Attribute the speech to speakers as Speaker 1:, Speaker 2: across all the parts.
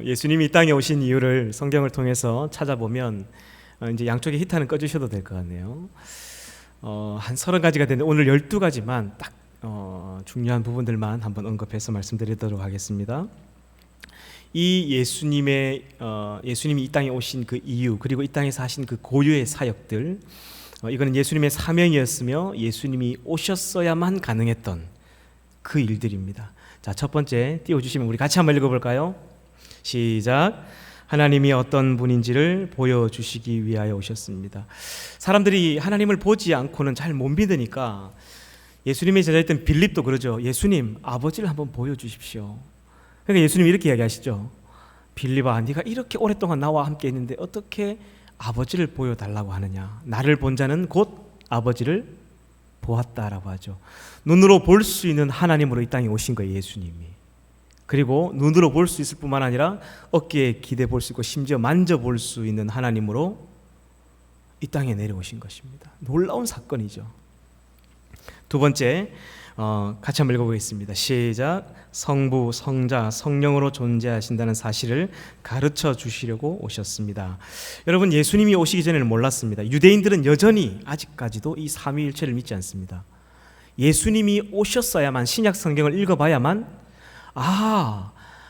Speaker 1: 예수님이 이 땅에 오신 이유를 성경을 통해서 찾아보면 이제 양쪽에 히터는 꺼주셔도 될 것 같네요. 한 30가지가 되는데 오늘 12가지만 딱 중요한 부분들만 한번 언급해서 말씀드리도록 하겠습니다. 이 예수님이 이 땅에 오신 그 이유, 그리고 이 땅에서 하신 그 고유의 사역들, 이거는 예수님의 사명이었으며 예수님이 오셨어야만 가능했던 그 일들입니다. 자, 첫 번째 띄워주시면 우리 같이 한번 읽어볼까요? 시작. 하나님이 어떤 분인지를 보여주시기 위하여 오셨습니다. 사람들이 하나님을 보지 않고는 잘 못 믿으니까 예수님의 제자였던 빌립도 그러죠. 예수님, 아버지를 한번 보여주십시오. 그러니까 예수님이 이렇게 이야기하시죠. 빌립아, 네가 이렇게 오랫동안 나와 함께 있는데 어떻게 아버지를 보여달라고 하느냐. 나를 본 자는 곧 아버지를 보았다라고 하죠. 눈으로 볼 수 있는 하나님으로 이 땅에 오신 거예요, 예수님이. 그리고 눈으로 볼 수 있을 뿐만 아니라 어깨에 기대 볼 수 있고 심지어 만져볼 수 있는 하나님으로 이 땅에 내려오신 것입니다. 놀라운 사건이죠. 두 번째, 같이 한번 읽어보겠습니다. 시작. 성부, 성자, 성령으로 존재하신다는 사실을 가르쳐 주시려고 오셨습니다. 여러분, 예수님이 오시기 전에는 몰랐습니다. 유대인들은 여전히 아직까지도 이 삼위일체를 믿지 않습니다. 예수님이 오셨어야만, 신약 성경을 읽어봐야만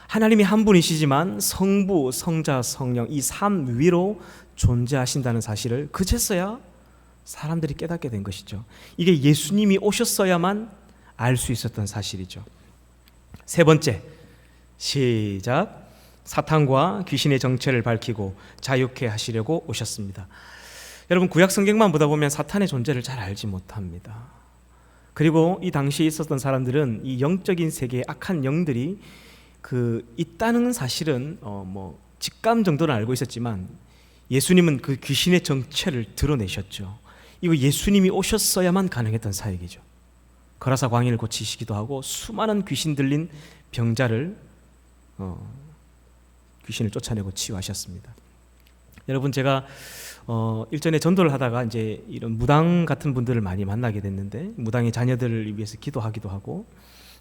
Speaker 1: 하나님이 한 분이시지만 성부, 성자, 성령 이 삼위로 존재하신다는 사실을 그제서야 사람들이 깨닫게 된 것이죠. 이게 예수님이 오셨어야만 알 수 있었던 사실이죠. 세 번째, 시작. 사탄과 귀신의 정체를 밝히고 자유케 하시려고 오셨습니다. 여러분, 구약 성경만 보다 보면 사탄의 존재를 잘 알지 못합니다. 그리고 이 당시에 있었던 사람들은 이 영적인 세계의 악한 영들이 있다는 사실은 직감 정도는 알고 있었지만 예수님은 그 귀신의 정체를 드러내셨죠. 이거 예수님이 오셨어야만 가능했던 사역이죠. 거라사 광인을 고치시기도 하고 수많은 귀신 들린 병자를 귀신을 쫓아내고 치유하셨습니다. 여러분, 제가 일전에 전도를 하다가 이제 이런 무당 같은 분들을 많이 만나게 됐는데, 무당의 자녀들을 위해서 기도하기도 하고,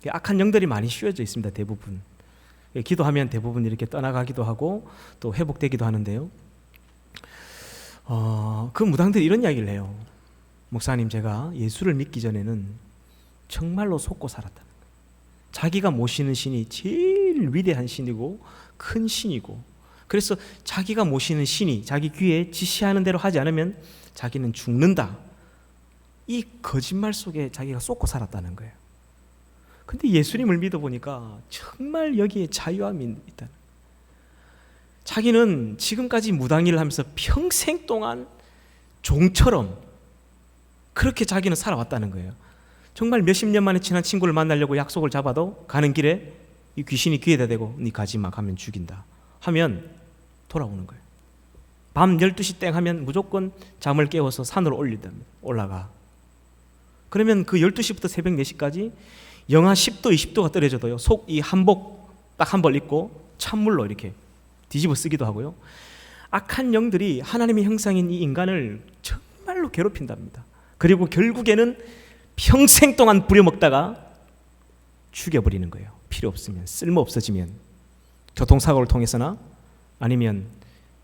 Speaker 1: 악한 영들이 많이 씌워져 있습니다. 대부분 기도하면 대부분 이렇게 떠나가기도 하고 또 회복되기도 하는데요. 그 무당들이 이런 이야기를 해요. 목사님, 제가 예수를 믿기 전에는 정말로 속고 살았다는 거예요. 자기가 모시는 신이 제일 위대한 신이고 큰 신이고, 그래서 자기가 모시는 신이 자기 귀에 지시하는 대로 하지 않으면 자기는 죽는다. 이 거짓말 속에 자기가 쏟고 살았다는 거예요. 근데 예수님을 믿어보니까 정말 여기에 자유함이 있다. 자기는 지금까지 무당일을 하면서 평생 동안 종처럼 그렇게 자기는 살아왔다는 거예요. 정말 몇십 년 만에 친한 친구를 만나려고 약속을 잡아도 가는 길에 이 귀신이 귀에다 대고 네 가지마, 가면 죽인다 하면 돌아오는 거예요. 밤 12시 땡 하면 무조건 잠을 깨워서 산으로 올라가. 그러면 그 12시부터 새벽 4시까지 영하 10도 20도가 떨어져도요, 속 이 한복 딱 한 벌 입고 찬물로 이렇게 뒤집어 쓰기도 하고요. 악한 영들이 하나님의 형상인 이 인간을 정말로 괴롭힌답니다. 그리고 결국에는 평생 동안 부려먹다가 죽여버리는 거예요. 필요 없으면, 쓸모 없어지면, 교통사고를 통해서나 아니면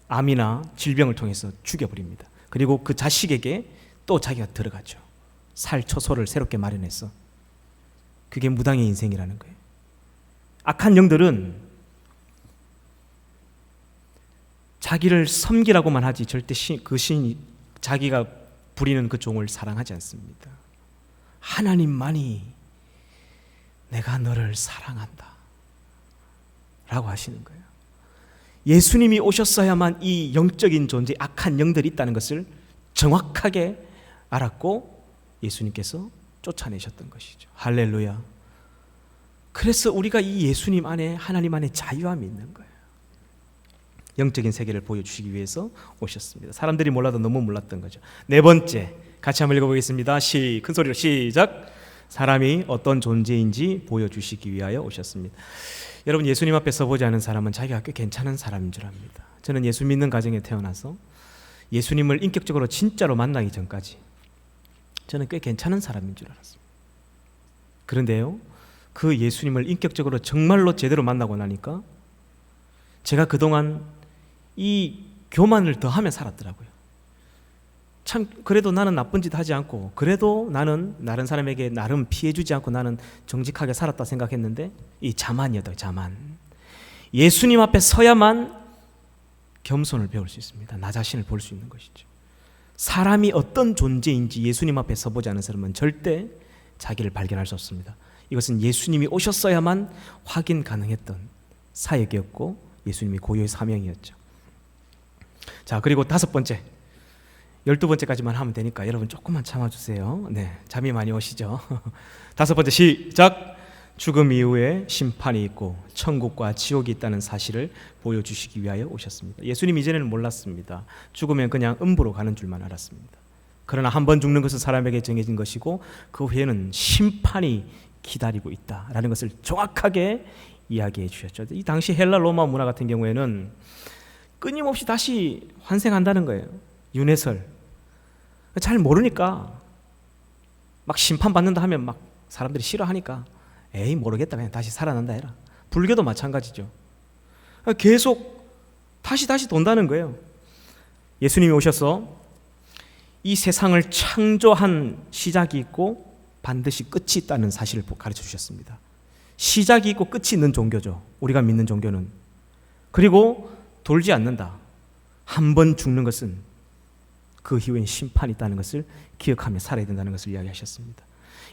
Speaker 1: 암이나 질병을 통해서 죽여버립니다. 그리고 그 자식에게 또 자기가 들어가죠. 살 처소를 새롭게 마련해서. 그게 무당의 인생이라는 거예요. 악한 영들은 자기를 섬기라고만 하지 절대 그 신이 자기가 부리는 그 종을 사랑하지 않습니다. 하나님만이 내가 너를 사랑한다 라고 하시는 거예요. 예수님이 오셨어야만 이 영적인 존재, 악한 영들이 있다는 것을 정확하게 알았고 예수님께서 쫓아내셨던 것이죠. 할렐루야. 그래서 우리가 이 예수님 안에, 하나님 안에 자유함이 있는 거예요. 영적인 세계를 보여주시기 위해서 오셨습니다. 사람들이 몰라도 너무 몰랐던 거죠. 네 번째, 같이 한번 읽어보겠습니다. 큰 소리로 시작. 사람이 어떤 존재인지 보여주시기 위하여 오셨습니다. 여러분, 예수님 앞에 서보지 않은 사람은 자기가 꽤 괜찮은 사람인 줄 압니다. 저는 예수 믿는 가정에 태어나서 예수님을 인격적으로 진짜로 만나기 전까지 저는 꽤 괜찮은 사람인 줄 알았습니다. 그런데요, 그 예수님을 인격적으로 정말로 제대로 만나고 나니까 제가 그동안 이 교만을 더하며 살았더라고요. 참 그래도 나는 나쁜 짓 하지 않고, 그래도 나는 다른 사람에게 나름 피해주지 않고 나는 정직하게 살았다 생각했는데, 이 자만이었다. 자만. 예수님 앞에 서야만 겸손을 배울 수 있습니다. 나 자신을 볼 수 있는 것이죠. 사람이 어떤 존재인지 예수님 앞에 서보지 않은 사람은 절대 자기를 발견할 수 없습니다. 이것은 예수님이 오셨어야만 확인 가능했던 사역이었고 예수님이 고유의 사명이었죠. 자, 그리고 5번째, 12번째까지만 하면 되니까 여러분 조금만 참아주세요. 네, 잠이 많이 오시죠? 5번째 시작! 죽음 이후에 심판이 있고 천국과 지옥이 있다는 사실을 보여주시기 위하여 오셨습니다. 예수님 이전에는 몰랐습니다. 죽으면 그냥 음부로 가는 줄만 알았습니다. 그러나 한 번 죽는 것은 사람에게 정해진 것이고 그 후에는 심판이 기다리고 있다라는 것을 정확하게 이야기해 주셨죠. 이 당시 헬라 로마 문화 같은 경우에는 끊임없이 다시 환생한다는 거예요. 윤회설. 잘 모르니까 막 심판받는다 하면 막 사람들이 싫어하니까 에이 모르겠다 그냥 다시 살아난다 해라. 불교도 마찬가지죠. 계속 다시 돈다는 거예요. 예수님이 오셔서 이 세상을 창조한 시작이 있고 반드시 끝이 있다는 사실을 가르쳐 주셨습니다. 시작이 있고 끝이 있는 종교죠. 우리가 믿는 종교는. 그리고 돌지 않는다. 한 번 죽는 것은 그 이후엔 심판이 있다는 것을 기억하며 살아야 된다는 것을 이야기하셨습니다.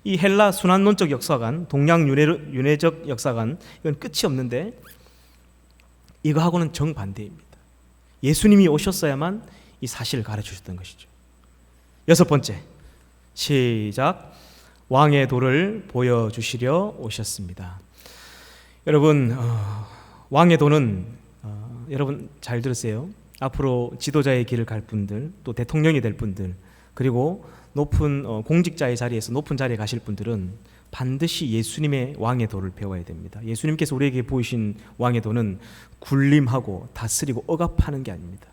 Speaker 1: 이 헬라 순환론적 역사관, 동양 윤회적 역사관, 이건 끝이 없는데 이거하고는 정반대입니다. 예수님이 오셨어야만 이 사실을 가르쳐 주셨던 것이죠. 6번째 시작! 왕의 도를 보여주시려 오셨습니다. 여러분, 왕의 도는 여러분 잘 들으세요. 앞으로 지도자의 길을 갈 분들, 또 대통령이 될 분들, 그리고 높은 공직자의 자리에서 높은 자리에 가실 분들은 반드시 예수님의 왕의 도를 배워야 됩니다. 예수님께서 우리에게 보이신 왕의 도는 군림하고 다스리고 억압하는 게 아닙니다.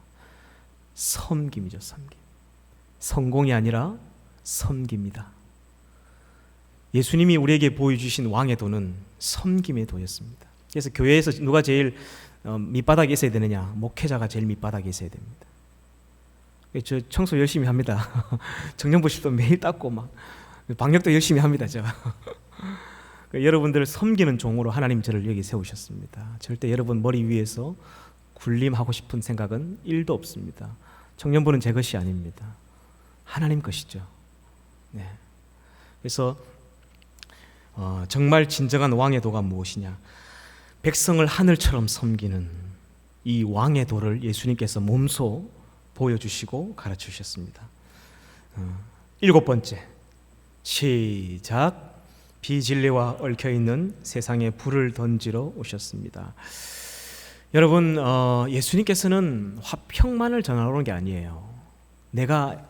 Speaker 1: 섬김이죠. 섬김. 성공이 아니라 섬깁니다. 예수님이 우리에게 보여주신 왕의 도는 섬김의 도였습니다. 그래서 교회에서 누가 제일 밑바닥에 있어야 되느냐? 목회자가 제일 밑바닥에 있어야 됩니다. 저 청소 열심히 합니다. 정령부실도 매일 닦고 막 방역도 열심히 합니다. 제가. 여러분들을 섬기는 종으로 하나님 저를 여기 세우셨습니다. 절대 여러분 머리 위에서 군림하고 싶은 생각은 1도 없습니다. 청년부는 제 것이 아닙니다. 하나님 것이죠. 네. 그래서 정말 진정한 왕의 도가 무엇이냐? 백성을 하늘처럼 섬기는 이 왕의 도를 예수님께서 몸소 보여주시고 가르쳐주셨습니다. 7번째 시작! 비진리와 얽혀있는 세상에 불을 던지러 오셨습니다. 여러분, 예수님께서는 화평만을 전하러 온 게 아니에요. 내가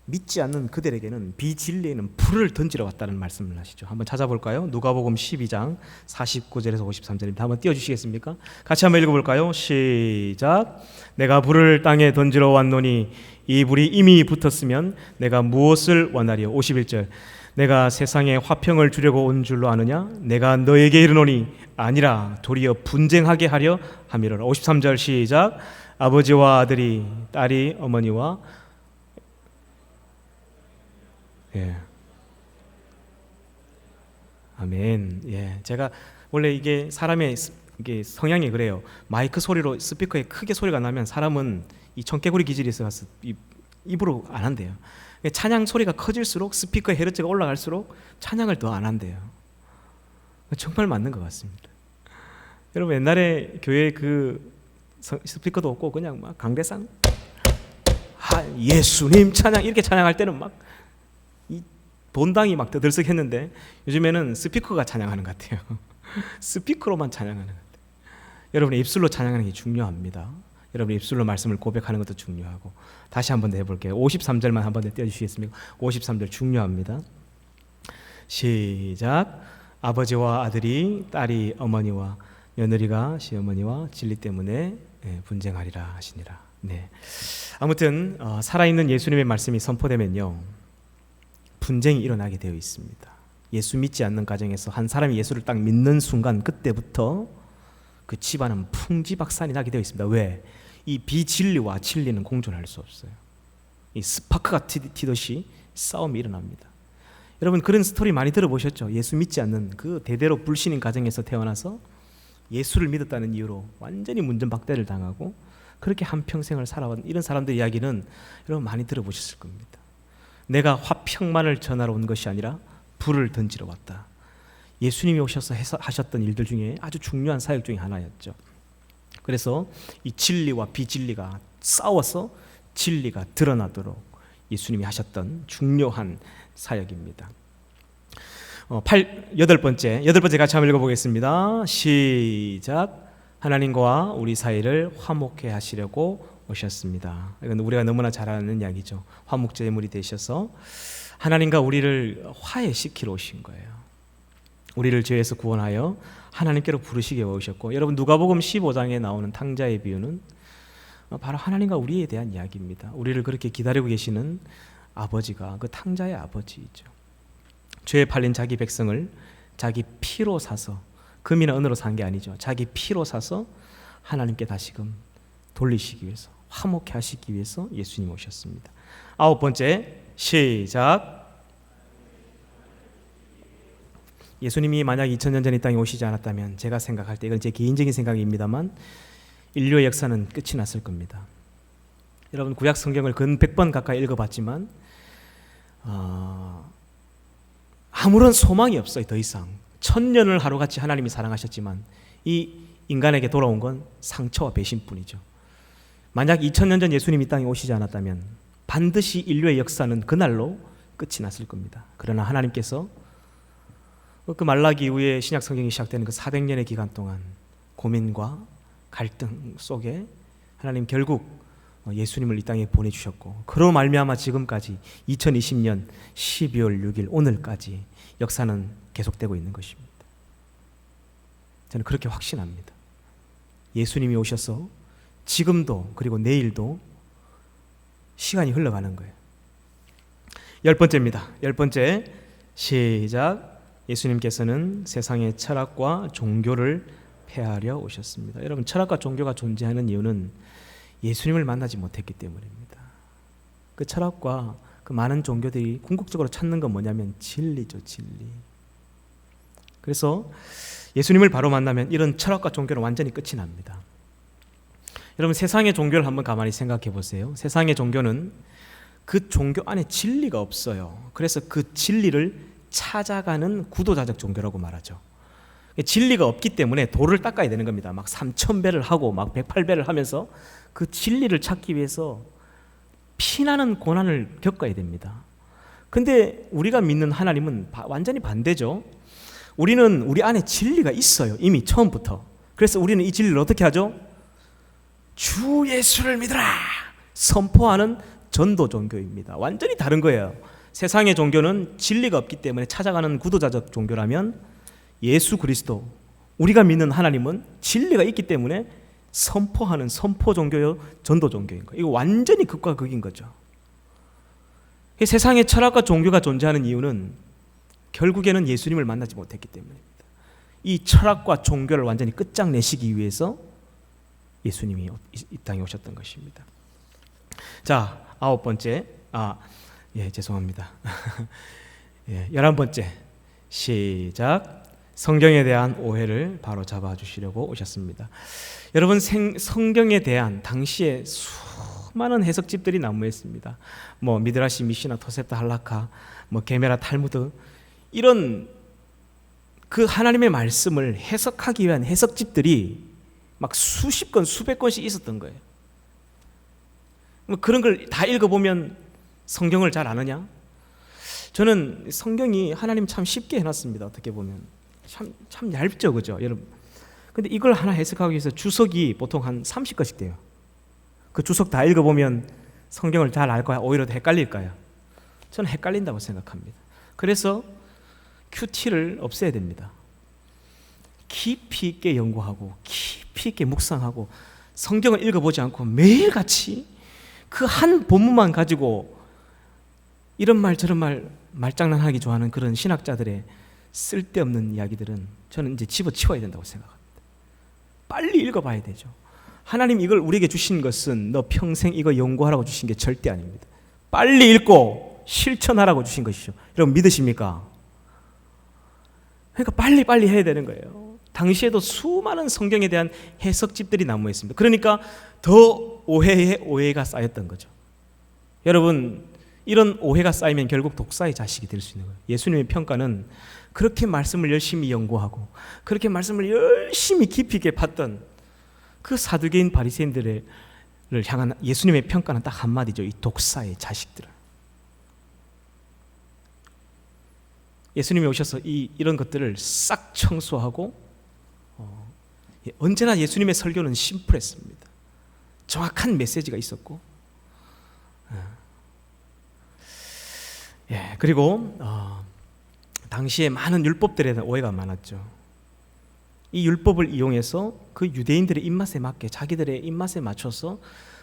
Speaker 1: 믿지 않는 그들에게는 비진리에는 불을 던지러 왔다는 말씀을 하시죠. 한번 찾아볼까요? 누가복음 12장 49절에서 53절입니다. 한번 띄워주시겠습니까? 같이 한번 읽어볼까요? 시작! 내가 불을 땅에 던지러 왔노니 이 불이 이미 붙었으면 내가 무엇을 원하리요? 51절 내가 세상에 화평을 주려고 온 줄로 아느냐? 내가 너에게 이르노니 아니라 도리어 분쟁하게 하려 함이로라. 53절 시작! 아버지와 아들이, 딸이 어머니와 예. 아멘. 예. 제가 원래 이게 사람의 이게 성향이 그래요. 마이크 소리로 스피커에 크게 소리가 나면 사람은 이 청개구리 기질이 있어서 입으로 안 한대요. 찬양 소리가 커질수록 스피커의 헤르츠가 올라갈수록 찬양을 더 안 한대요. 정말 맞는 것 같습니다. 여러분 옛날에 교회 그 스피커도 없고 그냥 막 강대상 예수님 찬양 이렇게 찬양할 때는 막 본당이 막 떠들썩했는데 요즘에는 스피커가 찬양하는 것 같아요. 스피커로만 찬양하는 것 같아요. 여러분의 입술로 찬양하는 게 중요합니다. 여러분의 입술로 말씀을 고백하는 것도 중요하고. 다시 한번 더 해볼게요. 53절만 한번 더 띄워주시겠습니까? 53절 중요합니다. 시작! 아버지와 아들이, 딸이 어머니와, 며느리가 시어머니와 진리 때문에 분쟁하리라 하시니라. 네. 아무튼 살아있는 예수님의 말씀이 선포되면요 분쟁이 일어나게 되어 있습니다. 예수 믿지 않는 가정에서 한 사람이 예수를 딱 믿는 순간 그때부터 그 집안은 풍지박산이 나게 되어 있습니다. 왜? 이 비진리와 진리는 공존할 수 없어요. 이 스파크가 튀듯이 싸움이 일어납니다. 여러분 그런 스토리 많이 들어보셨죠? 예수 믿지 않는 그 대대로 불신인 가정에서 태어나서 예수를 믿었다는 이유로 완전히 문전박대를 당하고 그렇게 한평생을 살아온 이런 사람들 이야기는 여러분 많이 들어보셨을 겁니다. 내가 화평만을 전하러 온 것이 아니라 불을 던지러 왔다. 예수님이 오셔서 하셨던 일들 중에 아주 중요한 사역 중에 하나였죠. 그래서 이 진리와 비진리가 싸워서 진리가 드러나도록 예수님이 하셨던 중요한 사역입니다. 여덟 번째 같이 한번 읽어보겠습니다. 시작. 하나님과 우리 사이를 화목해 하시려고 오셨습니다. 이건 우리가 너무나 잘 아는 이야기죠. 화목제물이 되셔서 하나님과 우리를 화해시키러 오신 거예요. 우리를 죄에서 구원하여 하나님께로 부르시게 오셨고, 여러분 누가복음 15장에 나오는 탕자의 비유는 바로 하나님과 우리에 대한 이야기입니다. 우리를 그렇게 기다리고 계시는 아버지가 그 탕자의 아버지이죠. 죄에 팔린 자기 백성을 자기 피로 사서, 금이나 은으로 산 게 아니죠. 자기 피로 사서 하나님께 다시금 돌리시기 위해서, 화목해 하시기 위해서 예수님 오셨습니다. 아홉 번째, 시작. 예수님이 만약 2000년 전 이 땅에 오시지 않았다면 제가 생각할 때, 이건 제 개인적인 생각입니다만, 인류의 역사는 끝이 났을 겁니다. 여러분 구약 성경을 근 100번 가까이 읽어봤지만 아무런 소망이 없어요. 더 이상 1000년을 하루같이 하나님이 사랑하셨지만 이 인간에게 돌아온 건 상처와 배신뿐이죠. 만약 2000년 전 예수님이 이 땅에 오시지 않았다면 반드시 인류의 역사는 그날로 끝이 났을 겁니다. 그러나 하나님께서 그 말라기 이후에 신약 성경이 시작되는 그 400년의 기간 동안 고민과 갈등 속에 하나님 결국 예수님을 이 땅에 보내주셨고, 그로 말미암아 지금까지 2020년 12월 6일 오늘까지 역사는 계속되고 있는 것입니다. 저는 그렇게 확신합니다. 예수님이 오셔서 지금도 그리고 내일도 시간이 흘러가는 거예요. 열 번째입니다. 열 번째, 시작. 예수님께서는 세상의 철학과 종교를 폐하려 오셨습니다. 여러분 철학과 종교가 존재하는 이유는 예수님을 만나지 못했기 때문입니다. 그 철학과 그 많은 종교들이 궁극적으로 찾는 건 뭐냐면 진리죠, 진리. 그래서 예수님을 바로 만나면 이런 철학과 종교는 완전히 끝이 납니다. 여러분 세상의 종교를 한번 가만히 생각해 보세요. 세상의 종교는 그 종교 안에 진리가 없어요. 그래서 그 진리를 찾아가는 구도자적 종교라고 말하죠. 진리가 없기 때문에 도를 닦아야 되는 겁니다. 막 3000배를 하고 막 108배를 하면서 그 진리를 찾기 위해서 피나는 고난을 겪어야 됩니다. 근데 우리가 믿는 하나님은 완전히 반대죠. 우리는 우리 안에 진리가 있어요. 이미 처음부터. 그래서 우리는 이 진리를 어떻게 하죠? 주 예수를 믿으라 선포하는 전도 종교입니다. 완전히 다른 거예요. 세상의 종교는 진리가 없기 때문에 찾아가는 구도자적 종교라면 예수 그리스도, 우리가 믿는 하나님은 진리가 있기 때문에 선포하는 선포 종교요, 전도 종교인 거예요. 이거 완전히 극과 극인 거죠. 세상의 철학과 종교가 존재하는 이유는 결국에는 예수님을 만나지 못했기 때문입니다. 이 철학과 종교를 완전히 끝장내시기 위해서 예수님이 이 땅에 오셨던 것입니다. 자, 아홉 번째, 죄송합니다. 11번째, 시작. 성경에 대한 오해를 바로 잡아주시려고 오셨습니다. 여러분 성경에 대한 당시에 수많은 해석집들이 난무했습니다. 미드라시, 미시나, 토셉타, 할라카, 게메라, 탈무드, 이런 그 하나님의 말씀을 해석하기 위한 해석집들이 막 수십 건, 수백 건씩 있었던 거예요. 그런 걸 다 읽어보면 성경을 잘 아느냐? 저는 성경이 하나님 참 쉽게 해놨습니다. 어떻게 보면 참 얇죠, 그죠, 여러분? 근데 이걸 하나 해석하기 위해서 주석이 보통 한 30건씩 돼요. 그 주석 다 읽어보면 성경을 잘 알까요? 오히려 더 헷갈릴까요? 저는 헷갈린다고 생각합니다. 그래서 큐티를 없애야 됩니다. 깊이 있게 연구하고 깊이 있게 묵상하고 성경을 읽어보지 않고 매일같이 그 한 본문만 가지고 이런 말 저런 말 말장난하기 좋아하는 그런 신학자들의 쓸데없는 이야기들은 저는 이제 집어치워야 된다고 생각합니다. 빨리 읽어봐야 되죠. 하나님 이걸 우리에게 주신 것은 너 평생 이거 연구하라고 주신 게 절대 아닙니다. 빨리 읽고 실천하라고 주신 것이죠. 여러분 믿으십니까? 그러니까 빨리 해야 되는 거예요. 당시에도 수많은 성경에 대한 해석집들이 난무했습니다. 그러니까 더 오해에 오해가 쌓였던 거죠. 여러분 이런 오해가 쌓이면 결국 독사의 자식이 될 수 있는 거예요. 예수님의 평가는 그렇게 말씀을 열심히 연구하고 그렇게 말씀을 열심히 깊이 있게 봤던 그 사두개인 바리새인들을 향한 예수님의 평가는 딱 한마디죠. 이 독사의 자식들을. 예수님이 오셔서 이런 것들을 싹 청소하고 언제나 예수님의 설교는 심플했습니다. 정확한 메시지가 있었고 그리고 당시에 많은 율법들에 대한 오해가 많았죠. 이 율법을 이용해서 그 유대인들의 입맛에 맞게 자기들의 입맛에 맞춰서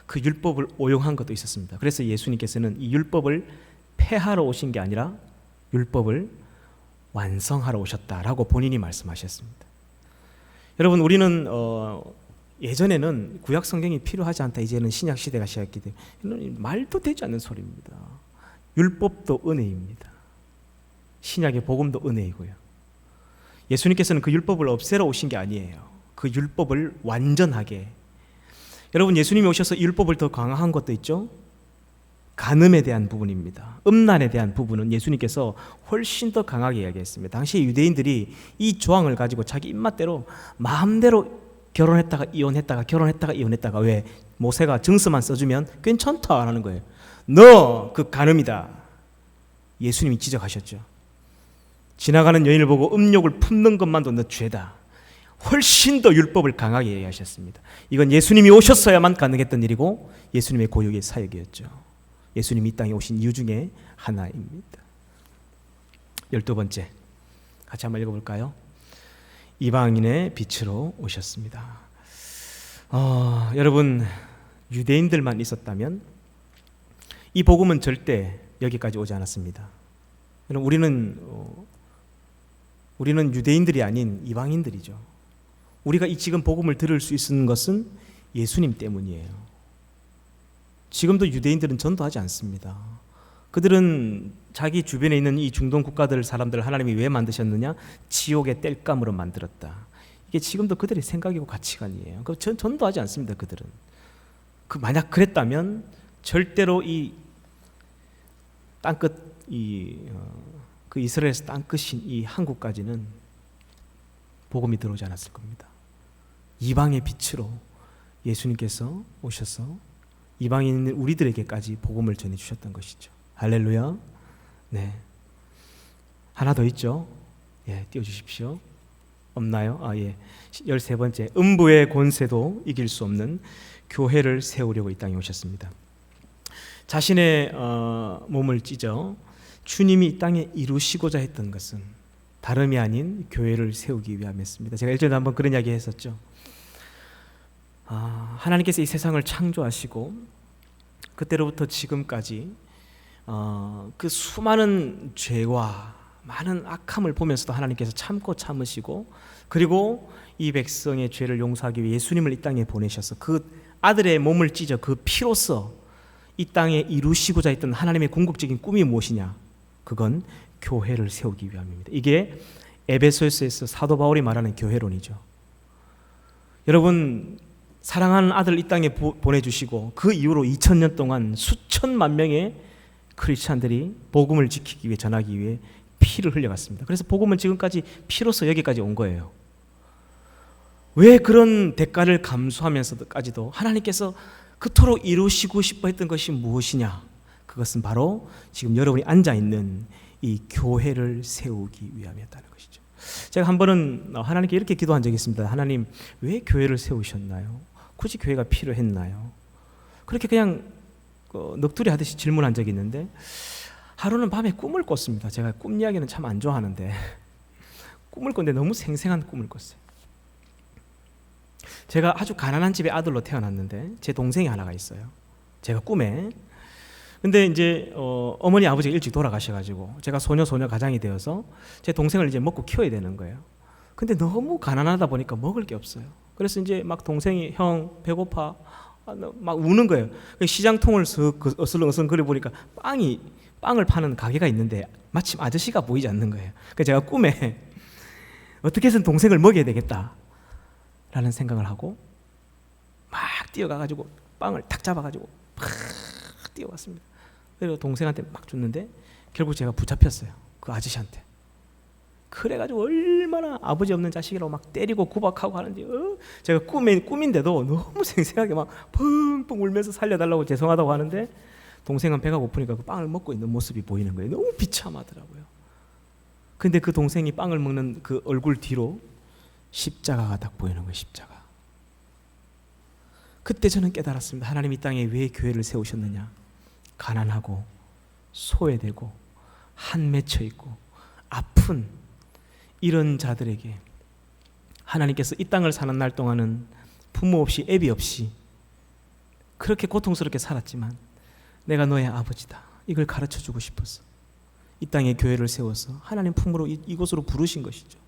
Speaker 1: 그 율법을 오용한 것도 있었습니다. 그래서 예수님께서는 이 율법을 폐하러 오신 게 아니라 율법을 완성하러 오셨다라고 본인이 말씀하셨습니다. 여러분 우리는 예전에는 구약 성경이 필요하지 않다. 이제는 신약 시대가 시작했기 때문에 말도 되지 않는 소리입니다. 율법도 은혜입니다. 신약의 복음도 은혜이고요. 예수님께서는 그 율법을 없애러 오신 게 아니에요. 그 율법을 완전하게. 여러분 예수님이 오셔서 이 율법을 더 강화한 것도 있죠. 간음에 대한 부분입니다. 음란에 대한 부분은 예수님께서 훨씬 더 강하게 이야기했습니다. 당시 유대인들이 이 조항을 가지고 자기 입맛대로 마음대로 결혼했다가 이혼했다가 결혼했다가 이혼했다가 왜 모세가 증서만 써주면 괜찮다라는 거예요. 너 그 간음이다. 예수님이 지적하셨죠. 지나가는 여인을 보고 음욕을 품는 것만도 너 죄다. 훨씬 더 율법을 강하게 이야기하셨습니다. 이건 예수님이 오셨어야만 가능했던 일이고 예수님의 고유의 사역이었죠. 예수님이 이 땅에 오신 이유 중에 하나입니다. 12번째 같이 한번 읽어볼까요? 이방인의 빛으로 오셨습니다. 여러분 유대인들만 있었다면 이 복음은 절대 여기까지 오지 않았습니다. 여러분 우리는 유대인들이 아닌 이방인들이죠. 우리가 이 지금 복음을 들을 수 있는 것은 예수님 때문이에요. 지금도 유대인들은 전도하지 않습니다. 그들은 자기 주변에 있는 이 중동 국가들 사람들을 하나님이 왜 만드셨느냐? 지옥의 땔감으로 만들었다. 이게 지금도 그들의 생각이고 가치관이에요. 전도하지 않습니다. 그들은. 만약 그랬다면 절대로 이 땅끝 그 이스라엘에서 땅끝인 이 한국까지는 복음이 들어오지 않았을 겁니다. 이방의 빛으로 예수님께서 오셔서 이방인 우리들에게까지 복음을 전해주셨던 것이죠. 할렐루야. 네. 하나 더 있죠. 띄워주십시오. 없나요? 13번째 음부의 권세도 이길 수 없는 교회를 세우려고 이 땅에 오셨습니다. 자신의 몸을 찢어 주님이 이 땅에 이루시고자 했던 것은 다름이 아닌 교회를 세우기 위함이었습니다. 제가 일전에 한번 그런 이야기 했었죠. 하나님께서 이 세상을 창조하시고 그때로부터 지금까지 그 수많은 죄와 많은 악함을 보면서도 하나님께서 참고 참으시고 그리고 이 백성의 죄를 용서하기 위해 예수님을 이 땅에 보내셔서 그 아들의 몸을 찢어 그 피로써 이 땅에 이루시고자 했던 하나님의 궁극적인 꿈이 무엇이냐? 그건 교회를 세우기 위함입니다. 이게 에베소서에서 사도 바울이 말하는 교회론이죠. 여러분 사랑하는 아들 이 땅에 보내주시고 그 이후로 2000년 동안 수천만 명의 크리스찬들이 복음을 지키기 위해 전하기 위해 피를 흘려갔습니다. 그래서 복음은 지금까지 피로서 여기까지 온 거예요. 왜 그런 대가를 감수하면서까지도 하나님께서 그토록 이루시고 싶어 했던 것이 무엇이냐? 그것은 바로 지금 여러분이 앉아있는 이 교회를 세우기 위함이었다는 것이죠. 제가 한 번은 하나님께 이렇게 기도한 적이 있습니다. 하나님 왜 교회를 세우셨나요? 굳이 교회가 필요했나요? 그렇게 그냥 넋두리 하듯이 질문한 적이 있는데 하루는 밤에 꿈을 꿨습니다. 제가 꿈 이야기는 참 안 좋아하는데 꿈을 꿨는데 너무 생생한 꿈을 꿨어요. 제가 아주 가난한 집의 아들로 태어났는데 제 동생이 하나가 있어요. 제가 꿈에. 근데 이제 어머니 아버지가 일찍 돌아가셔가지고 제가 소녀 가장이 되어서 제 동생을 이제 먹고 키워야 되는 거예요. 근데 너무 가난하다 보니까 먹을 게 없어요. 그래서 이제 막 동생이 형 배고파 막 우는 거예요. 시장 통을 어슬렁어슬렁 거려 보니까 빵을 파는 가게가 있는데 마침 아저씨가 보이지 않는 거예요. 그래서 제가 꿈에 어떻게 해서든 동생을 먹여야 되겠다라는 생각을 하고 막 뛰어가가지고 빵을 탁 잡아가지고 막 뛰어갔습니다. 그리고 동생한테 막 줬는데 결국 제가 붙잡혔어요. 그 아저씨한테. 그래가지고 얼마나 아버지 없는 자식이라고 막 때리고 구박하고 하는지 제가 꿈인데도 너무 생생하게 막 펑펑 울면서 살려달라고 죄송하다고 하는데 동생은 배가 고프니까 그 빵을 먹고 있는 모습이 보이는 거예요. 너무 비참하더라고요. 근데 그 동생이 빵을 먹는 그 얼굴 뒤로 십자가가 딱 보이는 거예요. 십자가. 그때 저는 깨달았습니다. 하나님 이 땅에 왜 교회를 세우셨느냐. 가난하고 소외되고 한 맺혀 있고 아픈 이런 자들에게 하나님께서 이 땅을 사는 날 동안은 부모 없이 애비 없이 그렇게 고통스럽게 살았지만 내가 너의 아버지다. 이걸 가르쳐주고 싶었어. 이 땅에 교회를 세워서 하나님 품으로 이곳으로 부르신 것이죠.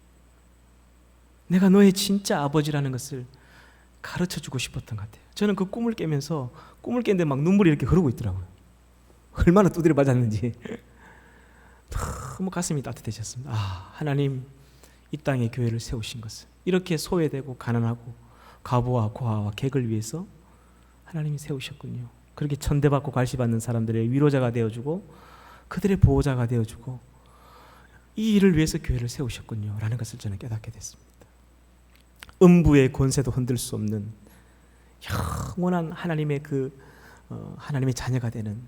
Speaker 1: 내가 너의 진짜 아버지라는 것을 가르쳐주고 싶었던 것 같아요. 저는 그 꿈을 깨면서 꿈을 깼는데 막 눈물이 이렇게 흐르고 있더라고요. 얼마나 두드려 맞았는지 너무 가슴이 따뜻해졌습니다. 하나님 이 땅에 교회를 세우신 것을 이렇게 소외되고 가난하고 과부와 고아와 객을 위해서 하나님이 세우셨군요. 그렇게 천대받고 갈시받는 사람들의 위로자가 되어주고 그들의 보호자가 되어주고 이 일을 위해서 교회를 세우셨군요 라는 것을 저는 깨닫게 됐습니다. 음부의 권세도 흔들 수 없는 영원한 하나님의 하나님의 자녀가 되는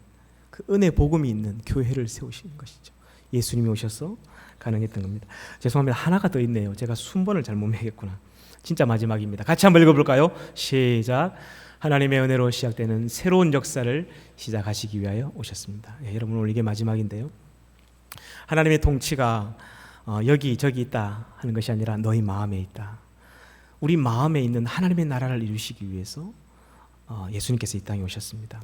Speaker 1: 그 은혜 복음이 있는 교회를 세우신 것이죠. 예수님이 오셔서 가능했던 겁니다. 죄송합니다. 하나가 더 있네요. 제가 순번을 잘못 매겼구나. 진짜 마지막입니다. 같이 한번 읽어볼까요? 시작. 하나님의 은혜로 시작되는 새로운 역사를 시작하시기 위하여 오셨습니다. 여러분 오늘 이게 마지막인데요. 하나님의 통치가 여기 저기 있다 하는 것이 아니라 너희 마음에 있다. 우리 마음에 있는 하나님의 나라를 이루시기 위해서 예수님께서 이 땅에 오셨습니다.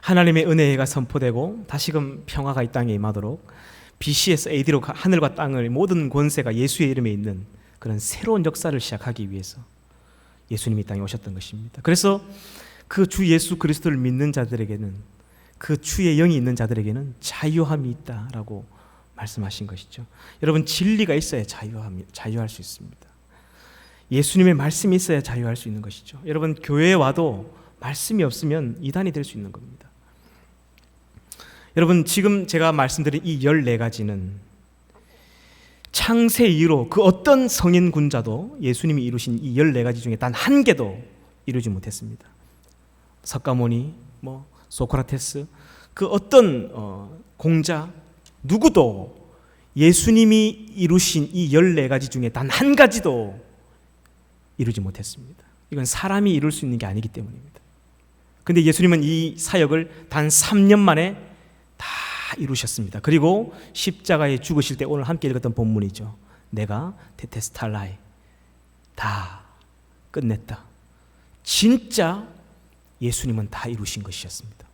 Speaker 1: 하나님의 은혜가 선포되고 다시금 평화가 이 땅에 임하도록 BC에서 AD로 하늘과 땅을 모든 권세가 예수의 이름에 있는 그런 새로운 역사를 시작하기 위해서 예수님이 이 땅에 오셨던 것입니다. 그래서 그 주 예수 그리스도를 믿는 자들에게는 그 주의 영이 있는 자들에게는 자유함이 있다라고 말씀하신 것이죠. 여러분 진리가 있어야 자유할 수 있습니다. 예수님의 말씀이 있어야 자유할 수 있는 것이죠. 여러분 교회에 와도 말씀이 없으면 이단이 될 수 있는 겁니다. 여러분 지금 제가 말씀드린 이 14가지는 창세 이후로 그 어떤 성인 군자도 예수님이 이루신 이 14가지 중에 단 한 개도 이루지 못했습니다. 석가모니, 소크라테스, 그 어떤 공자 누구도 예수님이 이루신 이 14가지 중에 단 한 가지도 이루지 못했습니다. 이건 사람이 이룰 수 있는 게 아니기 때문입니다. 근데 예수님은 이 사역을 단 3년 만에 다 이루셨습니다. 그리고 십자가에 죽으실 때 오늘 함께 읽었던 본문이죠. 내가 테테스탈라이 다 끝냈다. 진짜 예수님은 다 이루신 것이었습니다.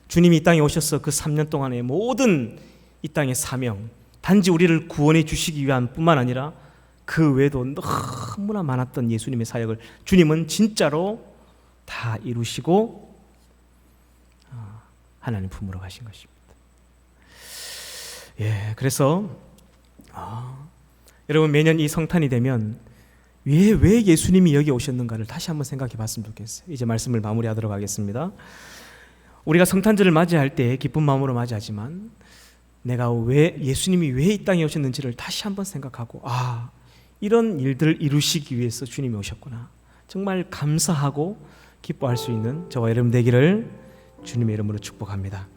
Speaker 1: 주님이 이 땅에 오셔서 그 3년 동안의 모든 이 땅의 사명, 단지 우리를 구원해 주시기 위한 뿐만 아니라 그 외에도 너무나 많았던 예수님의 사역을 주님은 진짜로 다 이루시고 하나님 품으로 가신 것입니다. 그래서 여러분 매년 이 성탄이 되면 왜 예수님이 여기 오셨는가를 다시 한번 생각해 봤으면 좋겠어요. 이제 말씀을 마무리하도록 하겠습니다. 우리가 성탄절을 맞이할 때 기쁜 마음으로 맞이하지만 내가 예수님이 왜 이 땅에 오셨는지를 다시 한번 생각하고 이런 일들을 이루시기 위해서 주님이 오셨구나. 정말 감사하고 기뻐할 수 있는 저와 여러분 되기를 주님의 이름으로 축복합니다.